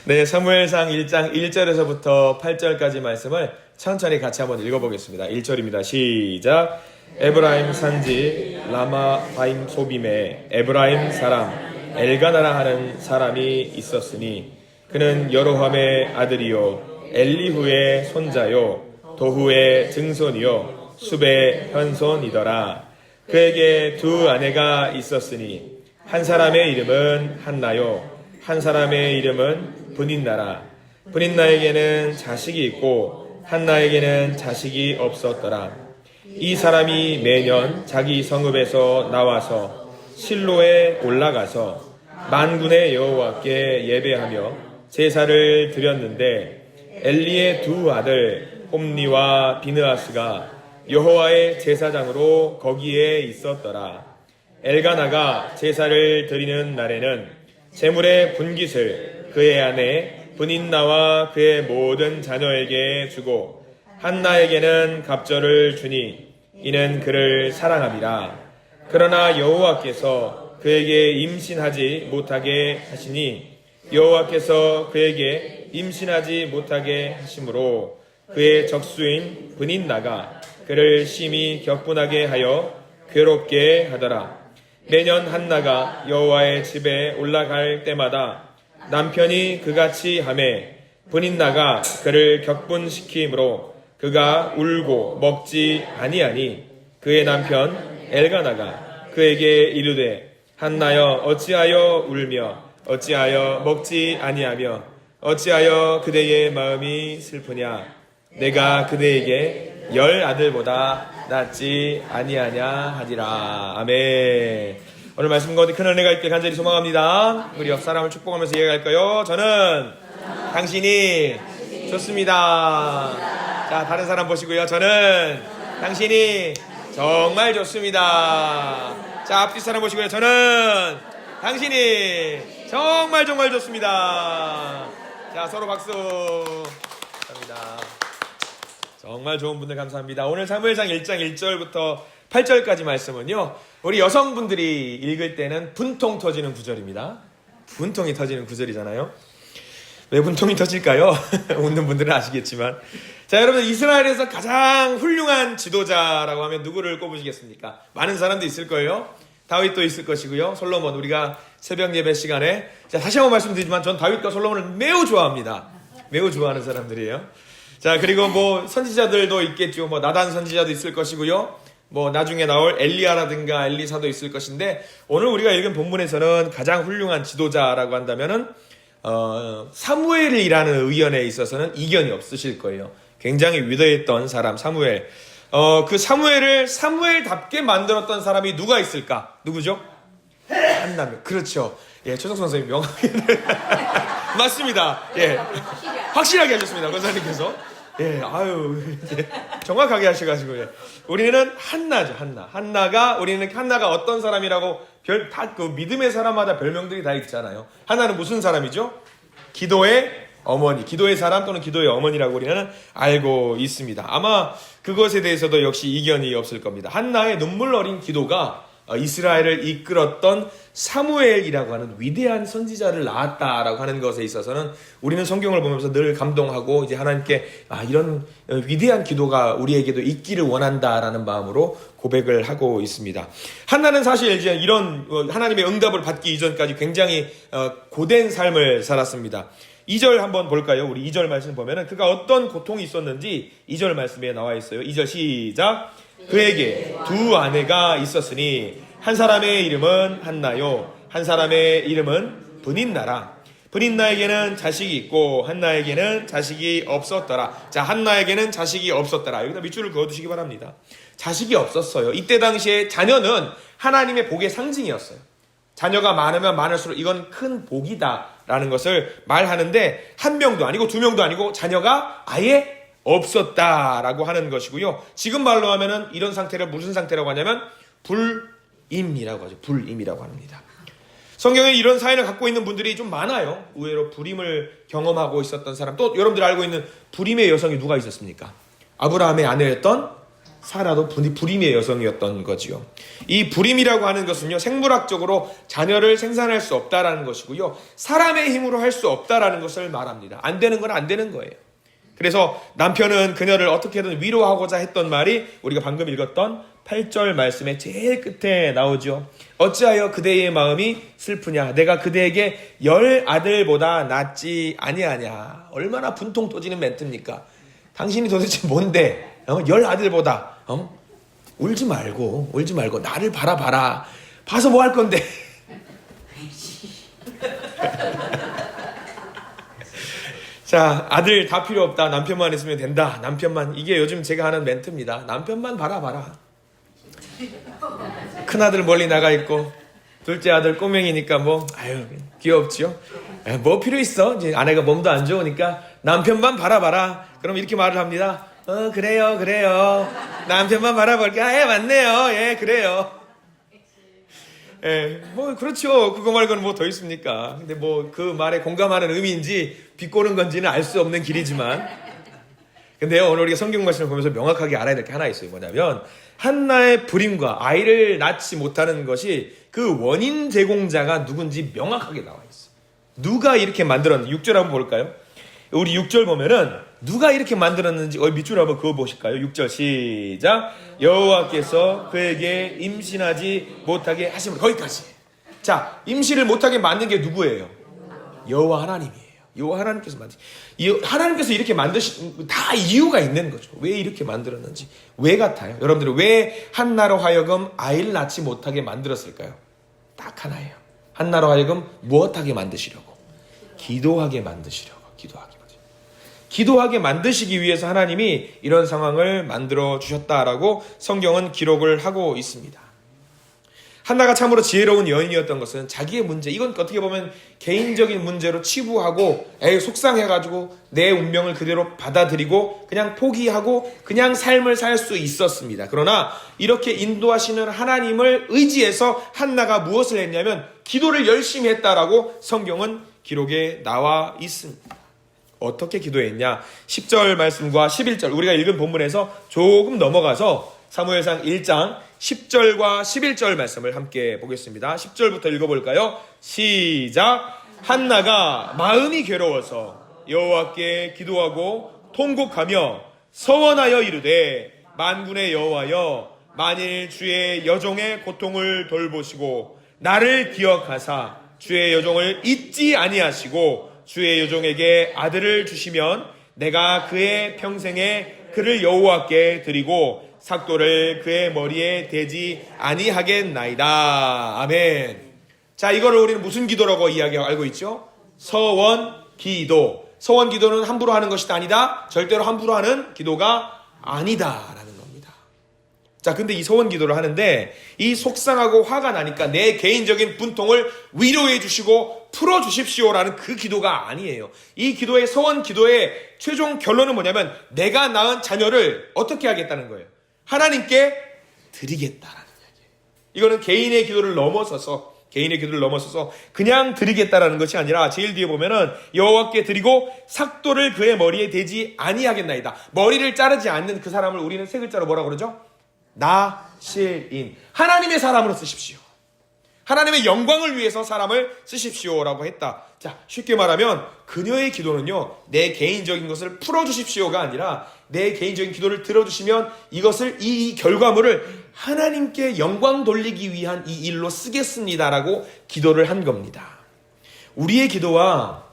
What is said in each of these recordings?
네, 사무엘상 1장 1절에서부터 8절까지 말씀을 천천히 같이 한번 읽어보겠습니다. 1절입니다. 시작. 에브라임 산지 라마바임 소빔에 에브라임 사람 엘가나라 하는 사람이 있었으니 그는 여로함의 아들이요 엘리후의 손자요 도후의 증손이요 숲의 현손이더라. 그에게 두 아내가 있었으니 한 사람의 이름은 한나요 한 사람의 이름은 분인나라. 분인나에게는 자식이 있고 한나에게는 자식이 없었더라. 이 사람이 매년 자기 성읍에서 나와서 실로에 올라가서 만군의 여호와께 예배하며 제사를 드렸는데 엘리의 두 아들 홈니와 비느하스가 여호와의 제사장으로 거기에 있었더라. 엘가나가 제사를 드리는 날에는 제물의 분깃을 그의 아내 분인나와 그의 모든 자녀에게 주고 한나에게는 갑절을 주니 이는 그를 사랑함이라. 그러나 여호와께서 그에게 임신하지 못하게 하시니 여호와께서 그에게 임신하지 못하게 하심으로 그의 적수인 분인나가 그를 심히 격분하게 하여 괴롭게 하더라. 매년 한나가 여호와의 집에 올라갈 때마다 남편이 그같이 하매 분인나가 그를 격분시키므로 그가 울고 먹지 아니하니 그의 남편 엘가나가 그에게 이르되 한나여 어찌하여 울며 어찌하여 먹지 아니하며 어찌하여 그대의 마음이 슬프냐. 내가 그대에게 10 아들보다 낫지 아니하냐 하리라. 아멘. 오늘 말씀 가운데 큰 은혜가 있길 간절히 소망합니다. 우리 옆 사람을 축복하면서 이해갈까요? 저는 당신이 좋습니다. 자, 다른 사람 보시고요. 저는 당신이 정말 좋습니다. 자, 앞뒤 사람 보시고요. 저는 당신이 정말 좋습니다. 자, 서로 박수. 감사합니다. 정말 좋은 분들 감사합니다. 오늘 사무엘상 1장 1절부터 8절까지 말씀은요, 우리 여성분들이 읽을 때는 분통 터지는 구절입니다. 분통이 터지는 구절이잖아요. 왜 분통이 터질까요? 웃는 분들은 아시겠지만. 자, 여러분, 이스라엘에서 가장 훌륭한 지도자라고 하면 누구를 꼽으시겠습니까? 많은 사람도 있을 거예요. 다윗도 있을 것이고요. 솔로몬, 우리가 새벽 예배 시간에, 자, 다시 한번 말씀드리지만 전 다윗과 솔로몬을 매우 좋아합니다. 매우 좋아하는 사람들이에요. 자, 그리고 뭐 선지자들도 있겠죠. 뭐 나단 선지자도 있을 것이고요. 뭐 나중에 나올 엘리야라든가 엘리사도 있을 것인데, 오늘 우리가 읽은 본문에서는 가장 훌륭한 지도자라고 한다면은 사무엘이라는 의견에 있어서는 이견이 없으실 거예요. 굉장히 위대했던 사람 사무엘. 그 사무엘을 사무엘답게 만들었던 사람이 누가 있을까? 누구죠? 한나면. 그렇죠. 예, 최성 선생님 명확히 맞습니다. 예, 확실하게 하셨습니다, 권사님께서. 예, 아유, 정확하게 하셔가지고, 예. 우리는 한나죠, 한나. 우리는 한나가 어떤 사람이라고 다 그 믿음의 사람마다 별명들이 다 있잖아요. 한나는 무슨 사람이죠? 기도의 어머니, 기도의 사람 또는 기도의 어머니라고 우리는 알고 있습니다. 아마 그것에 대해서도 역시 이견이 없을 겁니다. 한나의 눈물 어린 기도가 이스라엘을 이끌었던 사무엘이라고 하는 위대한 선지자를 낳았다라고 하는 것에 있어서는 우리는 성경을 보면서 늘 감동하고 이제 하나님께 이런 위대한 기도가 우리에게도 있기를 원한다라는 마음으로 고백을 하고 있습니다. 한나는 사실 이제 이런 하나님의 응답을 받기 이전까지 굉장히 고된 삶을 살았습니다. 2절 한번 볼까요? 우리 2절 말씀 보면은 그가 어떤 고통이 있었는지 2절 말씀에 나와 있어요. 2절 시작. 그에게 두 아내가 있었으니 한 사람의 이름은 한나요 한 사람의 이름은 분인나라. 분인나에게는 자식이 있고 한나에게는 자식이 없었더라. 자, 한나에게는 자식이 없었더라. 여기다 밑줄을 그어두시기 바랍니다. 자식이 없었어요. 이때 당시에 자녀는 하나님의 복의 상징이었어요. 자녀가 많으면 많을수록 이건 큰 복이다라는 것을 말하는데, 한 명도 아니고 두 명도 아니고 자녀가 아예 없었다라고 하는 것이고요. 지금 말로 하면은 이런 상태를 무슨 상태라고 하냐면 불임이라고 하죠. 불임이라고 합니다. 성경에 이런 사연을 갖고 있는 분들이 좀 많아요. 의외로 불임을 경험하고 있었던 사람. 또 여러분들 알고 있는 불임의 여성이 누가 있었습니까? 아브라함의 아내였던 사라도 불임의 여성이었던 거지요. 이 불임이라고 하는 것은요, 생물학적으로 자녀를 생산할 수 없다라는 것이고요, 사람의 힘으로 할 수 없다라는 것을 말합니다. 안 되는 건 안 되는 거예요. 그래서 남편은 그녀를 어떻게든 위로하고자 했던 말이 우리가 방금 읽었던 8절 말씀의 제일 끝에 나오죠. 어찌하여 그대의 마음이 슬프냐? 내가 그대에게 10 아들보다 낫지 아니하냐? 얼마나 분통 터지는 멘트입니까? 당신이 도대체 뭔데? 10 아들보다 울지 말고 나를 바라봐라. 봐서 뭐 할 건데? 자, 아들 다 필요 없다. 남편만 있으면 된다. 남편만. 이게 요즘 제가 하는 멘트입니다. 남편만 바라봐라. 큰아들 멀리 나가 있고 둘째 아들 꼬맹이니까 뭐 아유 귀엽지요. 뭐 필요 있어. 이제 아내가 몸도 안 좋으니까 남편만 바라봐라. 그럼 이렇게 말을 합니다. 그래요. 남편만 바라볼게. 예, 맞네요. 예, 그래요. 예, 뭐 그렇죠. 그거 말고는 뭐 더 있습니까? 근데 뭐 그 말에 공감하는 의미인지 비꼬는 건지는 알 수 없는 길이지만, 근데요, 오늘 우리가 성경 말씀을 보면서 명확하게 알아야 될 게 하나 있어요. 뭐냐면 한나의 불임과 아이를 낳지 못하는 것이 그 원인 제공자가 누군지 명확하게 나와 있어요. 누가 이렇게 만들었는지 6절 한번 볼까요? 우리 6절 보면은 누가 이렇게 만들었는지 밑줄 한번 그어 보실까요? 6절 시작. 여호와께서 그에게 임신하지 못하게 하심을. 거기까지. 자, 임신을 못하게 만든 게 누구예요? 여호와 하나님이에요. 여호와 하나님께서 하나님께서 이렇게 만드신 다 이유가 있는 거죠. 왜 이렇게 만들었는지. 왜 같아요? 여러분들은 왜 한나로 하여금 아이를 낳지 못하게 만들었을까요? 딱 하나예요. 한나로 하여금 무엇하게 만드시려고? 기도하게 만드시려고. 기도하게 만드시기 위해서 하나님이 이런 상황을 만들어 주셨다라고 성경은 기록을 하고 있습니다. 한나가 참으로 지혜로운 여인이었던 것은 자기의 문제, 이건 어떻게 보면 개인적인 문제로 치부하고 속상해가지고 내 운명을 그대로 받아들이고 그냥 포기하고 그냥 삶을 살 수 있었습니다. 그러나 이렇게 인도하시는 하나님을 의지해서 한나가 무엇을 했냐면 기도를 열심히 했다라고 성경은 기록에 나와 있습니다. 어떻게 기도했냐? 10절 말씀과 11절 우리가 읽은 본문에서 조금 넘어가서 사무엘상 1장 10절과 11절 말씀을 함께 보겠습니다. 10절부터 읽어볼까요? 시작. 한나가 마음이 괴로워서 여호와께 기도하고 통곡하며 서원하여 이르되 만군의 여호와여 만일 주의 여종의 고통을 돌보시고 나를 기억하사 주의 여종을 잊지 아니하시고 주의 여종에게 아들을 주시면 내가 그의 평생에 그를 여호와께 드리고 삭도를 그의 머리에 대지 아니하겠나이다. 아멘. 자, 이거를 우리는 무슨 기도라고 알고 있죠? 서원 기도. 서원 기도는 함부로 하는 것이 아니다. 절대로 함부로 하는 기도가 아니다라는 겁니다. 자, 근데 이 서원 기도를 하는데 이 속상하고 화가 나니까 내 개인적인 분통을 위로해 주시고 풀어 주십시오라는 그 기도가 아니에요. 이 기도의 서원 기도의 최종 결론은 뭐냐면 내가 낳은 자녀를 어떻게 하겠다는 거예요. 하나님께 드리겠다라는 이야기예요. 이거는 개인의 기도를 넘어서서 그냥 드리겠다라는 것이 아니라 제일 뒤에 보면은 여호와께 드리고 삭도를 그의 머리에 대지 아니하겠나이다. 머리를 자르지 않는 그 사람을 우리는 세 글자로 뭐라고 그러죠? 나실인. 하나님의 사람으로 쓰십시오. 하나님의 영광을 위해서 사람을 쓰십시오라고 했다. 자, 쉽게 말하면 그녀의 기도는요, 내 개인적인 것을 풀어주십시오가 아니라 내 개인적인 기도를 들어주시면 이것을 이 결과물을 하나님께 영광 돌리기 위한 이 일로 쓰겠습니다라고 기도를 한 겁니다. 우리의 기도와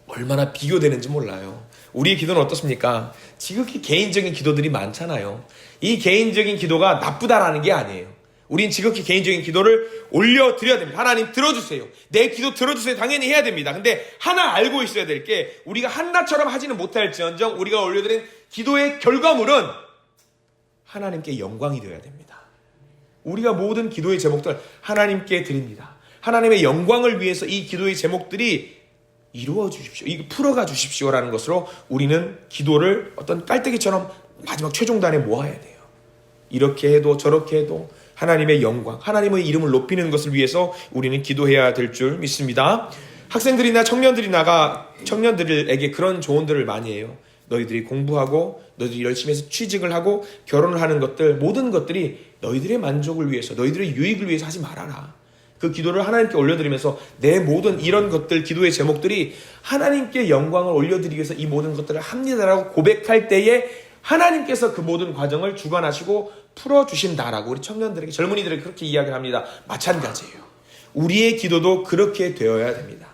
얼마나 비교되는지 몰라요. 우리의 기도는 어떻습니까? 지극히 개인적인 기도들이 많잖아요. 이 개인적인 기도가 나쁘다라는 게 아니에요. 우린 지극히 개인적인 기도를 올려드려야 됩니다. 하나님 들어주세요. 내 기도 들어주세요. 당연히 해야 됩니다. 근데 하나 알고 있어야 될 게 우리가 한나처럼 하지는 못할지언정 우리가 올려드린 기도의 결과물은 하나님께 영광이 되어야 됩니다. 우리가 모든 기도의 제목들 하나님께 드립니다. 하나님의 영광을 위해서 이 기도의 제목들이 이루어 주십시오. 이거 풀어가 주십시오라는 것으로 우리는 기도를 어떤 깔때기처럼 마지막 최종단에 모아야 돼요. 이렇게 해도 저렇게 해도 하나님의 영광, 하나님의 이름을 높이는 것을 위해서 우리는 기도해야 될 줄 믿습니다. 학생들이나 청년들에게 그런 조언들을 많이 해요. 너희들이 공부하고 너희들이 열심히 해서 취직을 하고 결혼을 하는 것들, 모든 것들이 너희들의 만족을 위해서, 너희들의 유익을 위해서 하지 말아라. 그 기도를 하나님께 올려드리면서 내 모든 이런 것들, 기도의 제목들이 하나님께 영광을 올려드리기 위해서 이 모든 것들을 합니다라고 고백할 때에 하나님께서 그 모든 과정을 주관하시고 풀어주신다라고 우리 청년들에게, 젊은이들에게 그렇게 이야기를 합니다. 마찬가지예요. 우리의 기도도 그렇게 되어야 됩니다.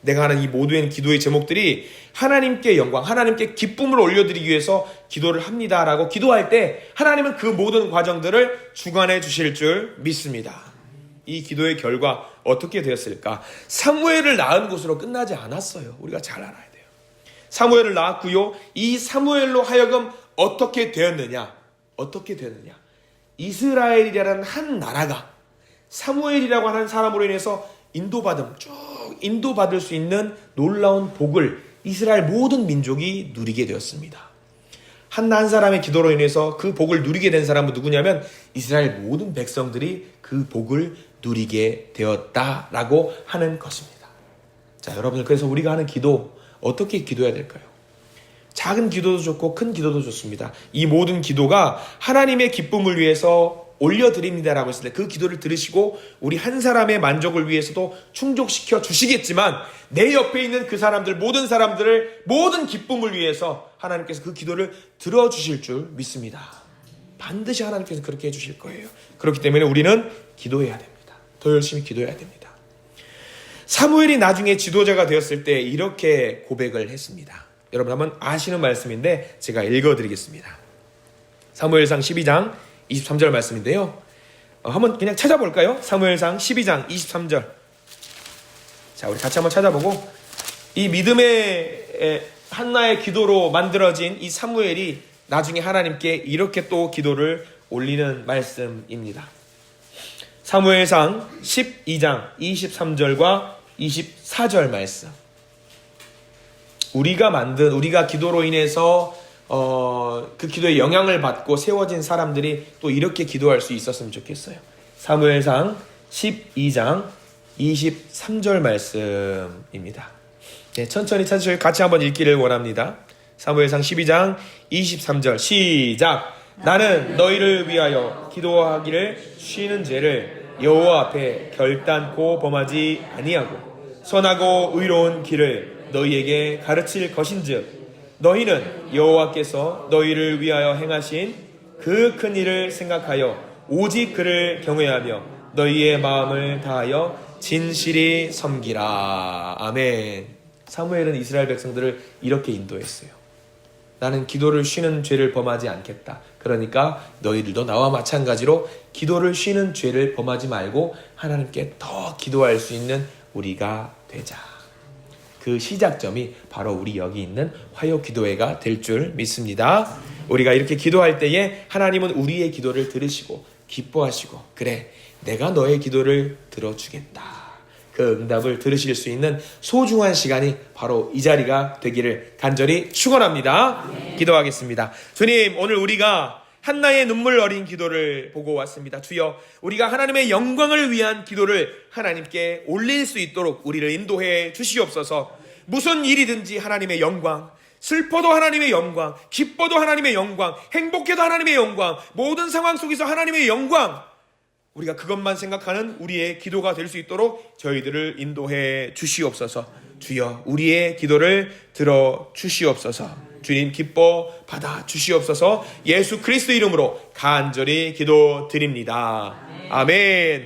내가 하는 이 모든 기도의 제목들이 하나님께 영광, 하나님께 기쁨을 올려드리기 위해서 기도를 합니다라고 기도할 때 하나님은 그 모든 과정들을 주관해 주실 줄 믿습니다. 이 기도의 결과 어떻게 되었을까? 사무엘을 낳은 것으로 끝나지 않았어요. 우리가 잘 알아야 돼요. 사무엘을 낳았고요. 이 사무엘로 하여금 어떻게 되었느냐? 이스라엘이라는 한 나라가 사무엘이라고 하는 사람으로 인해서 인도받을 수 있는 놀라운 복을 이스라엘 모든 민족이 누리게 되었습니다. 한 사람의 기도로 인해서 그 복을 누리게 된 사람은 누구냐면 이스라엘 모든 백성들이 그 복을 누리게 되었다라고 하는 것입니다. 자, 여러분들, 그래서 우리가 하는 기도 어떻게 기도해야 될까요? 작은 기도도 좋고 큰 기도도 좋습니다. 이 모든 기도가 하나님의 기쁨을 위해서 올려드립니다라고 했을 때 그 기도를 들으시고 우리 한 사람의 만족을 위해서도 충족시켜 주시겠지만 내 옆에 있는 그 사람들, 모든 사람들을 모든 기쁨을 위해서 하나님께서 그 기도를 들어주실 줄 믿습니다. 반드시 하나님께서 그렇게 해주실 거예요. 그렇기 때문에 우리는 기도해야 됩니다. 더 열심히 기도해야 됩니다. 사무엘이 나중에 지도자가 되었을 때 이렇게 고백을 했습니다. 여러분 한번 아시는 말씀인데 제가 읽어드리겠습니다. 사무엘상 12장 23절 말씀인데요. 한번 그냥 찾아볼까요? 사무엘상 12장 23절. 자, 우리 같이 한번 찾아보고, 이 믿음의 한나의 기도로 만들어진 이 사무엘이 나중에 하나님께 이렇게 또 기도를 올리는 말씀입니다. 사무엘상 12장 23절과 24절 말씀. 우리가 기도로 인해서 그 기도에 영향을 받고 세워진 사람들이 또 이렇게 기도할 수 있었으면 좋겠어요. 사무엘상 12장 23절 말씀입니다. 네, 천천히 찾으셔서 같이 한번 읽기를 원합니다. 사무엘상 12장 23절 시작. 나는 너희를 위하여 기도하기를 쉬는 죄를 여호와 앞에 결단코 범하지 아니하고 선하고 의로운 길을 너희에게 가르칠 것인즉 너희는 여호와께서 너희를 위하여 행하신 그 큰 일을 생각하여 오직 그를 경외하며 너희의 마음을 다하여 진실히 섬기라. 아멘. 사무엘은 이스라엘 백성들을 이렇게 인도했어요. 나는 기도를 쉬는 죄를 범하지 않겠다. 그러니까 너희들도 나와 마찬가지로 기도를 쉬는 죄를 범하지 말고 하나님께 더 기도할 수 있는 우리가 되자. 그 시작점이 바로 우리 여기 있는 화요기도회가 될 줄 믿습니다. 우리가 이렇게 기도할 때에 하나님은 우리의 기도를 들으시고 기뻐하시고, 그래, 내가 너의 기도를 들어주겠다. 그 응답을 들으실 수 있는 소중한 시간이 바로 이 자리가 되기를 간절히 축원합니다. 기도하겠습니다. 주님, 오늘 우리가 한나의 눈물 어린 기도를 보고 왔습니다. 주여, 우리가 하나님의 영광을 위한 기도를 하나님께 올릴 수 있도록 우리를 인도해 주시옵소서. 무슨 일이든지 하나님의 영광, 슬퍼도 하나님의 영광, 기뻐도 하나님의 영광, 행복해도 하나님의 영광, 모든 상황 속에서 하나님의 영광, 우리가 그것만 생각하는 우리의 기도가 될 수 있도록 저희들을 인도해 주시옵소서. 주여, 우리의 기도를 들어 주시옵소서. 주님, 기뻐 받아 주시옵소서. 예수 그리스도 이름으로 간절히 기도드립니다. 아멘.